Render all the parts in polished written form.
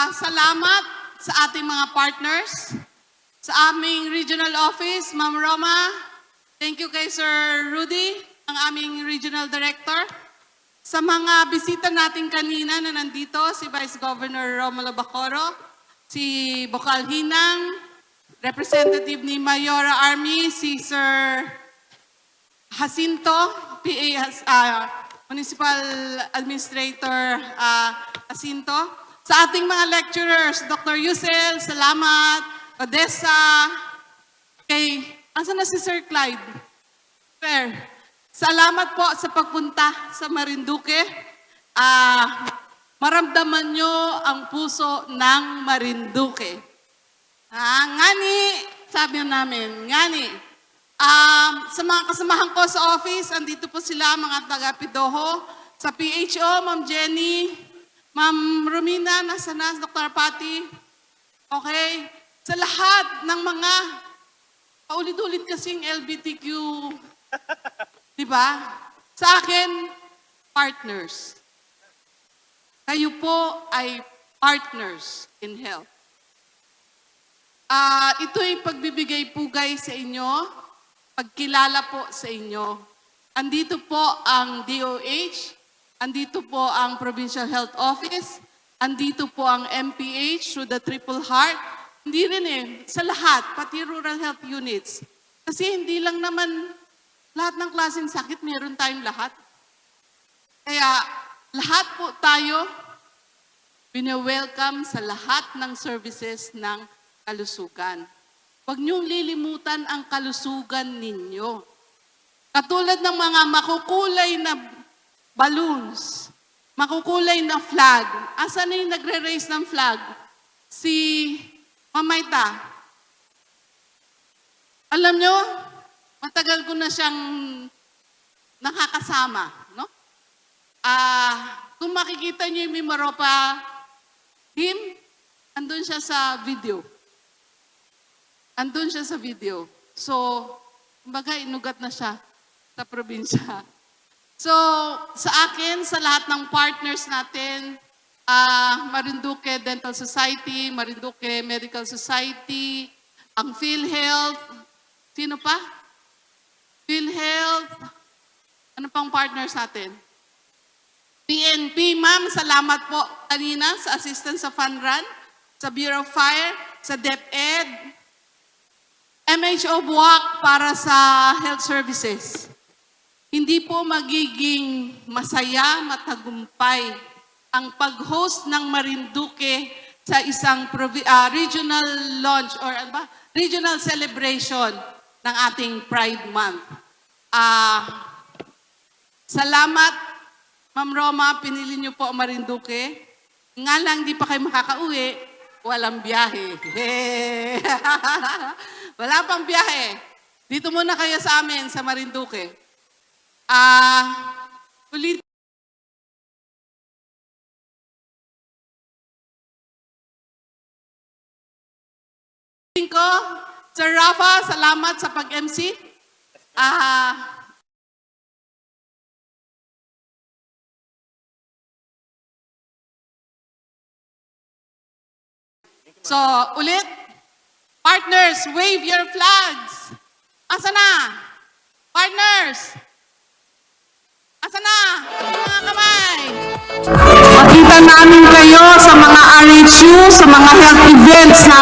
Salamat sa ating mga partners, sa aming regional office, Ma'am Roma. Thank you kay Sir Rudy, ang aming regional director. Sa mga bisita natin kanina na nandito, si Vice Governor Romulo Bacooro, si Bokal Hinang, representative ni Mayora Army, si Sir Jacinto, Municipal Administrator Jacinto. Sa ating mga lecturers, Dr. Yusel, salamat, Odessa, asan na si Sir Clyde? Fair. Salamat po sa pagpunta sa Marinduque. Maramdaman nyo ang puso ng Marinduque. Ngani, sabi namin, ngani. Sa mga kasamahan ko sa office, andito po sila, mga taga-Pidoho. Sa PHO, Ma'am Jenny, Ma'am Romina, nasa na, Dr. Pati. Okay? Sa lahat ng mga paulit-ulit kasing LGBTQ, di ba? Sa akin, partners. Kayo po ay partners in health. Ito'y pagbibigay pugay sa inyo, pagkilala po sa inyo. Andito po ang DOH, andito po ang Provincial Health Office, andito po ang MPH through the Triple Heart. Hindi rin sa lahat, pati rural health units. Kasi hindi lang naman lahat ng klaseng sakit, meron tayong lahat. Kaya lahat po tayo, welcome sa lahat ng services ng kalusugan. Huwag niyong lilimutan ang kalusugan ninyo. Katulad ng mga makukulay na balloons, makukulay na flag. Asan na yung nagre-raise ng flag? Si Mamayta. Alam nyo, matagal ko na siyang nakakasama. No? Kung makikita nyo yung Mimaropa him, andun siya sa video. Andun siya sa video. So, kumbaga inugat na siya sa probinsya. So, sa akin, sa lahat ng partners natin, Marinduque Dental Society, Marinduque Medical Society, ang PhilHealth, sino pa? PhilHealth, ano pang partners natin? PNP, ma'am, salamat po kanina sa assistance sa Fund Run, sa Bureau of Fire, sa DepEd, MHO Buwak para sa health services. Hindi po magiging masaya, matagumpay ang pag-host ng Marinduque sa isang regional launch or regional celebration ng ating Pride Month. Salamat, Ma'am Roma, pinili niyo po ang Marinduque. Nga lang, di pa kayo makakauwi, walang biyahe. Wala pang biyahe. Dito muna kayo sa amin, sa Marinduque. Ulit ko, Sir Rafa, salamat sa pag-MC. So, ulit, partners, wave your flags. Asa na? Partners! Asa na? Mga kamay! Makita namin kayo sa mga RHU, sa mga health events na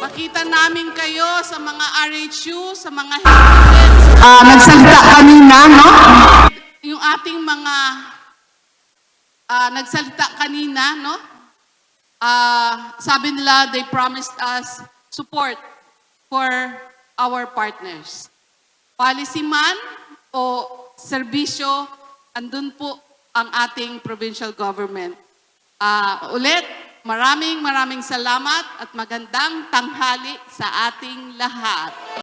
Makita namin kayo sa mga RHU, sa mga health events. nagsalita kanina, no? Yung ating mga nagsalita kanina, no? Sabi nila, they promised us support for our partners. Policy man o serbisyo, andun po ang ating provincial government. Ulit, maraming salamat at magandang tanghali sa ating lahat.